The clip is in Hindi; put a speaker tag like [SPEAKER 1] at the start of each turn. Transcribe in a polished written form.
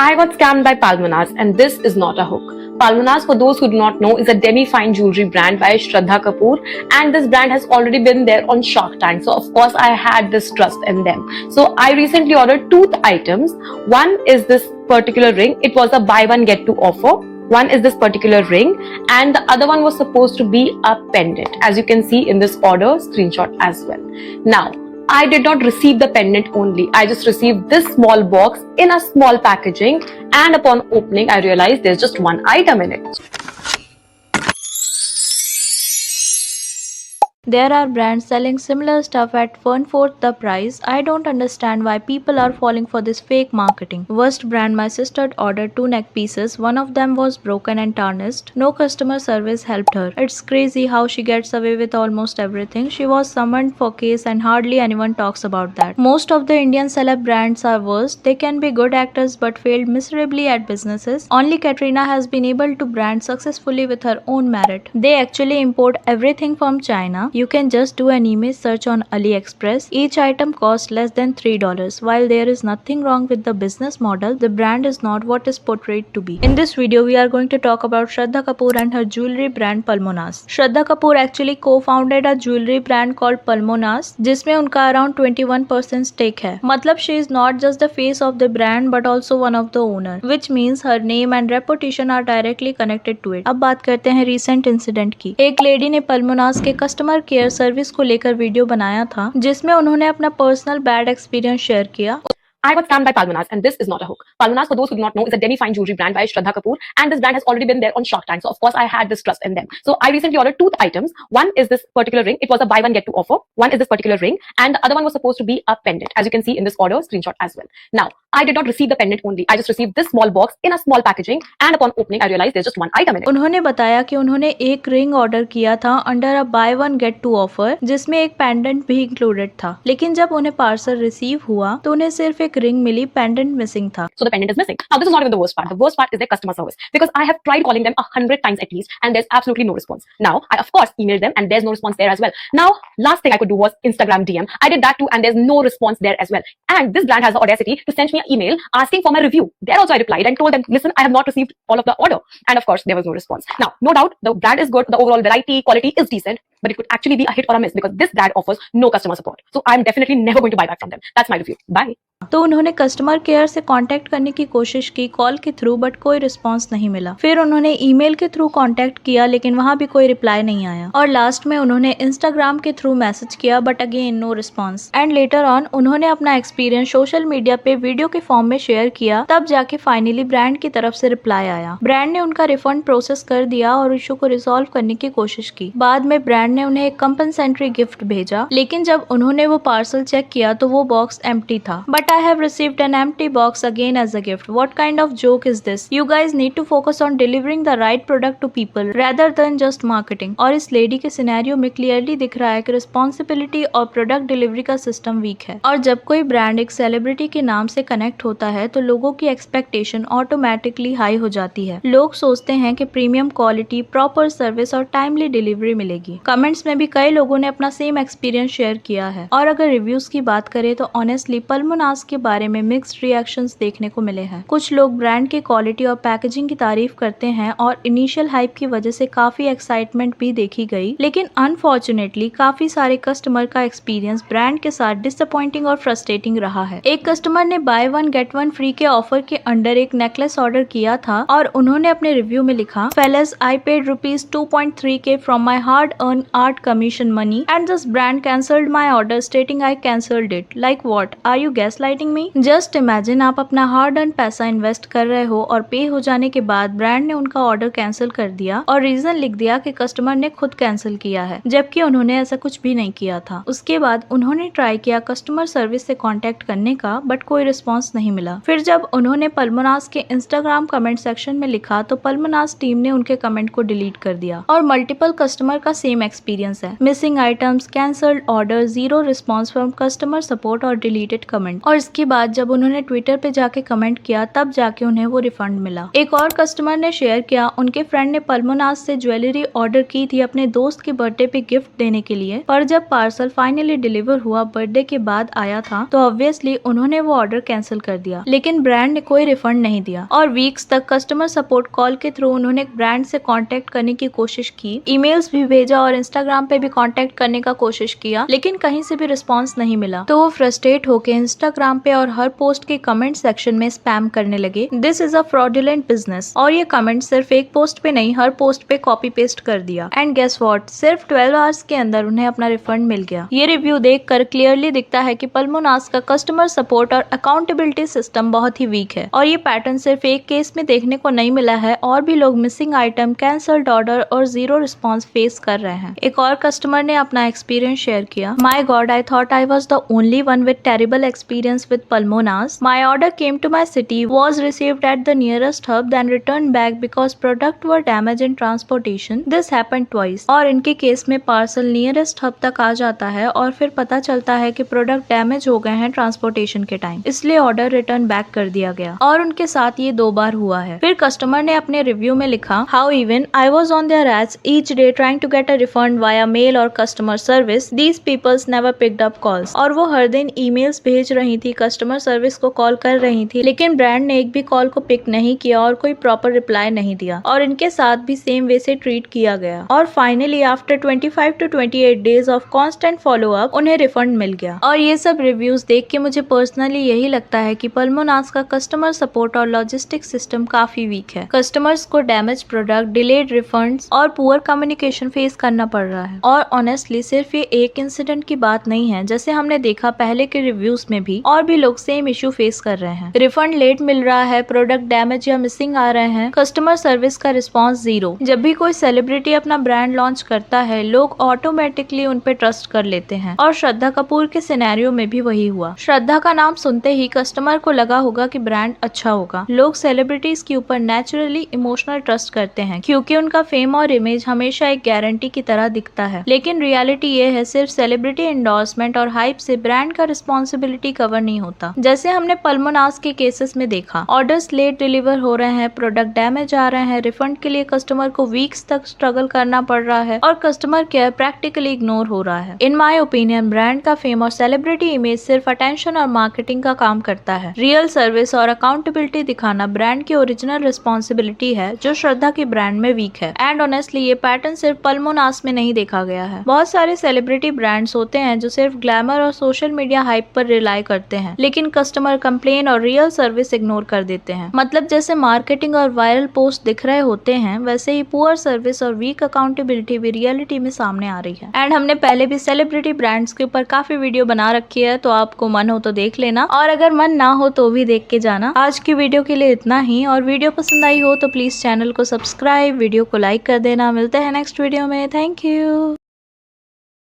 [SPEAKER 1] I got scammed by Palmanas, and this is not a hook. Palmanas, for those who do not know, is a demi-fine jewelry brand by Shraddha Kapoor, and this brand has already been there on Shark Tank. So of course I had this trust in them. So I recently ordered two items. One is this particular ring. It was a buy one get two offer. One is this particular ring, and the other one was supposed to be a pendant, as you can see in this order screenshot as well. Now, I did not receive the pendant only. I just received this small box in a small packaging, and upon opening, I realized there's just one item in it.
[SPEAKER 2] There are brands selling similar stuff at 1/4 the price. I don't understand why people are falling for this fake marketing. Worst brand, my sister ordered 2 neck pieces. One of them was broken and tarnished. No customer service helped her. It's crazy how she gets away with almost everything. She was summoned for case and hardly anyone talks about that. Most of the Indian celeb brands are worst. They can be good actors but failed miserably at businesses. Only Katrina has been able to brand successfully with her own merit. They actually import everything from China. You can just do an image search on AliExpress. Each item costs less than $3. While there is nothing wrong with the business model, the brand is not what is portrayed to be. In this video, we are going to talk about Shraddha Kapoor and her jewelry brand Palmanas. Shraddha Kapoor actually co-founded a jewelry brand called Palmanas, जिसमें उनका around 21% stake है. मतलब she is not just the face of the brand but also one of the owner, which means her name and reputation are directly connected to it. अब बात करते हैं recent incident की. एक लेडी ने Palmanas के कस्टमर केयर सर्विस को लेकर वीडियो बनाया था, जिसमें उन्होंने अपना पर्सनल बैड एक्सपीरियंस शेयर किया.
[SPEAKER 1] I got scammed by Palmanas, and this is not a hook. Palmanas, for those who do not know, is a demi-fine jewelry brand by Shraddha Kapoor, and this brand has already been there on Shark Tank. So of course I had this trust in them. So I recently ordered two items. One is this particular ring. It was a buy one get two offer. One is this particular ring, and the other one was supposed to be a pendant, as you can see in this order screenshot as well. Now, I did not receive the pendant only. I just received this small box in a small packaging, and upon opening, I realized there's just one item in it.
[SPEAKER 2] उन्होंने बताया कि उन्होंने एक रिंग ऑर्डर किया था under a buy one get two offer, जिसमें एक पेंडेंट भी इंक्लूडेड था. लेकिन जब उन्हें पार्सल रिसीव हुआ तो उन्हें सिर्फ एक रिंग मिली, पेंडेंट मिसिंग था.
[SPEAKER 1] So the pendant is missing. Now this is not even the worst part. The worst part is their customer service, because I have tried calling them 100 times at least, and there's absolutely no response. Now I of course emailed them, and there's no response there as well. Now last thing I could do was Instagram DM. I did that too, and there's no response there as well. And this brand has the audacity to send me an email asking for my review. There also I replied and told them, listen, I have not received all of the order. And of course there was no response. Now no doubt the brand is good, the overall variety, quality is decent, but it could actually be a hit or a miss, because this brand offers no customer support. So I'm definitely never going to buy back from them. That's my review. Bye.
[SPEAKER 2] तो उन्होंने कस्टमर केयर से कांटेक्ट करने की कोशिश की कॉल के थ्रू, बट कोई रिस्पांस नहीं मिला. फिर उन्होंने ईमेल के थ्रू कांटेक्ट किया, लेकिन वहां भी कोई रिप्लाई नहीं आया. और लास्ट में उन्होंने इंस्टाग्राम के थ्रू मैसेज किया, but again no response. And later on उन्होंने अपना एक्सपीरियंस सोशल मीडिया पे वीडियो के फॉर्म में शेयर किया. तब जाके फाइनली ब्रांड की तरफ से रिप्लाई आया. ब्रांड ने उनका रिफंड प्रोसेस कर दिया और इशू को रिजॉल्व करने की कोशिश की. बाद में ब्रांड ने उन्हें एक कंपनसेंट्री गिफ्ट भेजा, लेकिन जब उन्होंने वो पार्सल चेक किया तो वो बॉक्स एम्प्टी था. But I have received an empty box again as a gift. What kind of joke is this? You guys need to focus on delivering the right product to people rather than just marketing. और इस लेडी के सिनेरियो में क्लियरली दिख रहा है कि रिस्पॉन्सिबिलिटी और प्रोडक्ट डिलीवरी का सिस्टम वीक है. और जब कोई ब्रांड एक सेलिब्रिटी के नाम से कनेक्ट होता है तो लोगों की एक्सपेक्टेशन ऑटोमेटिकली हाई हो जाती है. लोग सोचते हैं कि प्रीमियम क्वालिटी, प्रॉपर सर्विस और टाइमली डिलीवरी मिलेगी. कमेंट्स में भी कई लोगों ने अपना सेम एक्सपीरियंस शेयर किया है. और अगर रिव्यूज की बात करें तो ऑनेस्टली Palmanas के बारे में मिक्स्ड रिएक्शंस देखने को मिले हैं. कुछ लोग ब्रांड की क्वालिटी और पैकेजिंग की तारीफ करते हैं और इनिशियल हाइप की वजह से काफी एक्साइटमेंट भी देखी गई, लेकिन अनफॉर्चुनेटली काफी सारे कस्टमर का एक्सपीरियंस ब्रांड के साथ डिसअपॉइंटिंग और फ्रस्ट्रेटिंग रहा है. एक कस्टमर ने buy one get one free के ऑफर के अंडर एक नेकलेस ऑर्डर किया था और उन्होंने अपने रिव्यू में लिखा, fellas, I paid ₹2.3K from my hard earn art commission money and this brand cancelled my order stating I cancelled it. Like what, are you gaslighting me? Just imagine, आप अपना हार्ड अर्न पैसा इन्वेस्ट कर रहे हो और पे हो जाने के बाद ब्रांड ने उनका ऑर्डर कैंसिल कर दिया और रीजन लिख दिया कि कस्टमर ने खुद कैंसिल किया है, जबकि उन्होंने ऐसा कुछ भी नहीं किया था. उसके बाद उन्होंने ट्राई किया कस्टमर सर्विस से कांटेक्ट करने का, बट कोई रिस्पांस नहीं मिला. फिर जब उन्होंने Palmanas के इंस्टाग्राम कमेंट सेक्शन में लिखा तो Palmanas टीम ने उनके कमेंट को डिलीट कर दिया और मल्टीपल कस्टमर का सेम एक्सपीरियंस है। Missing items, cancelled order, zero response from customer support और डिलीटेड कमेंट। और इसके बाद जब उन्होंने ट्विटर पे जाके कमेंट किया तब जाके उन्हें वो रिफंड मिला। एक और कस्टमर ने शेयर किया, उनके फ्रेंड ने पल्मोनाज से ज्वेलरी ऑर्डर की थी अपने दोस्त के बर्थडे पे गिफ्ट देने के लिए, पर जब पार्सल फाइनली डिलीवर हुआ बर्थडे के बाद आया था तो ऑब्वियसली उन्होंने वो ऑर्डर कैंसिल कर दिया, लेकिन ब्रांड ने कोई रिफंड नहीं दिया। और वीक्स तक कस्टमर सपोर्ट कॉल के थ्रू उन्होंने ब्रांड से कांटेक्ट करने की कोशिश की, ईमेल्स भी भेजा और इंस्टाग्राम पे भी कांटेक्ट करने का कोशिश किया, लेकिन कहीं से भी रिस्पांस नहीं मिला। तो वो फ्रस्ट्रेट होकर इंस्टाग्राम पे और हर पोस्ट के कमेंट सेक्शन में स्पैम करने लगे, this is a fraudulent business. और ये कमेंट सिर्फ एक पोस्ट पे नहीं, हर पोस्ट पे कॉपी पेस्ट कर दिया। एंड गेस व्हाट, सिर्फ 12 आवर्स के अंदर उन्हें अपना रिफंड मिल गया। ये रिव्यू देखकर क्लियरली दिखता है कि पल्मोनाज का कस्टमर सपोर्ट और अकाउंटेबिलिटी सिस्टम बहुत ही वीक है। और ये पैटर्न सिर्फ एक केस में देखने को नहीं मिला है, और भी लोग मिसिंग आइटम, कैंसल्ड ऑर्डर और जीरो रिस्पॉन्स फेस कर रहे हैं। एक और कस्टमर ने अपना एक्सपीरियंस शेयर किया, my God, I thought I was the only one with terrible experience with Palmonas. My order came to my city, was received at the nearest hub, then return back because product were damage in transportation. This happened twice. और इनके केस में पार्सल नियरेस्ट हब तक आ जाता है और फिर पता चलता है कि प्रोडक्ट डैमेज हो गए हैं ट्रांसपोर्टेशन के टाइम, इसलिए ऑर्डर रिटर्न बैक कर दिया गया। और उनके साथ ये 2 बार हुआ है। फिर कस्टमर ने अपने रिव्यू में लिखा, how even I was on their ads each day trying to get a refund via mail और customer service, these peoples never picked up calls. और वो हर दिन ईमेल्स भेज रही थी, कस्टमर सर्विस को कॉल कर रही थी, लेकिन ब्रांड ने एक भी कॉल को पिक नहीं किया और कोई प्रॉपर रिप्लाई नहीं दिया, और इनके साथ भी सेम वे से ट्रीट किया गया। और finally after 25 to 28 days of constant follow up उन्हें रिफंड मिल गया। और ये सब रिव्यूज देख के मुझे पर्सनली यही लगता है कि पल्मोनाज का कस्टमर सपोर्ट और लॉजिस्टिक सिस्टम काफी वीक है। कस्टमर्स को डैमेज प्रोडक्ट, डिलेड रिफंड्स और पुअर कम्युनिकेशन फेस करना पड़ रहा है। और ऑनेस्टली सिर्फ ये एक इंसिडेंट की बात नहीं है, जैसे हमने देखा पहले के रिव्यूज में भी और भी लोग सेम इशू फेस कर रहे हैं। रिफंड लेट मिल रहा है, प्रोडक्ट डैमेज या मिसिंग आ रहे हैं, कस्टमर सर्विस का रिस्पॉन्स जीरो। जब भी कोई सेलिब्रिटी अपना ब्रांड लॉन्च करता है, लोग ऑटोमेटिकली उन पे ट्रस्ट कर लेते हैं, और श्रद्धा कपूर के सिनेरियो में भी वही हुआ। श्रद्धा का नाम सुनते ही कस्टमर को लगा होगा कि ब्रांड अच्छा होगा। लोग सेलिब्रिटीज के ऊपर नेचुरली इमोशनल ट्रस्ट करते हैं, क्योंकि उनका फेम और इमेज हमेशा एक गारंटी की तरह दिखता है। लेकिन रियलिटी ये है, सिर्फ सेलिब्रिटी एंडोर्समेंट और हाइप से ब्रांड का रिस्पॉन्सिबिलिटी कवर नहीं होता। जैसे हमने पल्मोनाज के केसेस में देखा, ऑर्डर्स लेट डिलीवर हो रहे हैं, प्रोडक्ट डैमेज आ रहे हैं, रिफंड के लिए कस्टमर को वीक्स तक स्ट्रगल करना पड़ रहा है, और कस्टमर केयर प्रैक्टिकली इग्नोर हो रहा है। इन माय ओपिनियन ब्रांड का फेम और सेलिब्रिटी इमेज सिर्फ अटेंशन और मार्केटिंग का काम करता है। रियल सर्विस और अकाउंटेबिलिटी दिखाना ब्रांड की ओरिजिनल रिस्पॉन्सिबिलिटी है, जो श्रद्धा की ब्रांड में वीक है। एंड ऑनेस्टली ये पैटर्न सिर्फ पल्मोनाज में नहीं देखा गया है। बहुत सारे सेलिब्रिटी ब्रांड्स होते हैं जो सिर्फ ग्लैमर और सोशल मीडिया हाइप पर रिलाई करते हैं, लेकिन कस्टमर कंप्लेन और रियल सर्विस इग्नोर कर देते हैं। मतलब जैसे मार्केटिंग और वायरल पोस्ट दिख रहे होते हैं, वैसे ही पुअर सर्विस और वीक अकाउंटेबिलिटी भी रियलिटी में सामने आ रही है। एंड हमने पहले भी सेलिब्रिटी ब्रांड्स के ऊपर काफी वीडियो बना रखी है, तो आपको मन हो तो देख लेना, और अगर मन ना हो तो भी देख के जाना। आज की वीडियो के लिए इतना ही, और वीडियो पसंद आई हो तो प्लीज चैनल को सब्सक्राइब, वीडियो को लाइक कर देना। मिलते हैं नेक्स्ट वीडियो में। Thank you.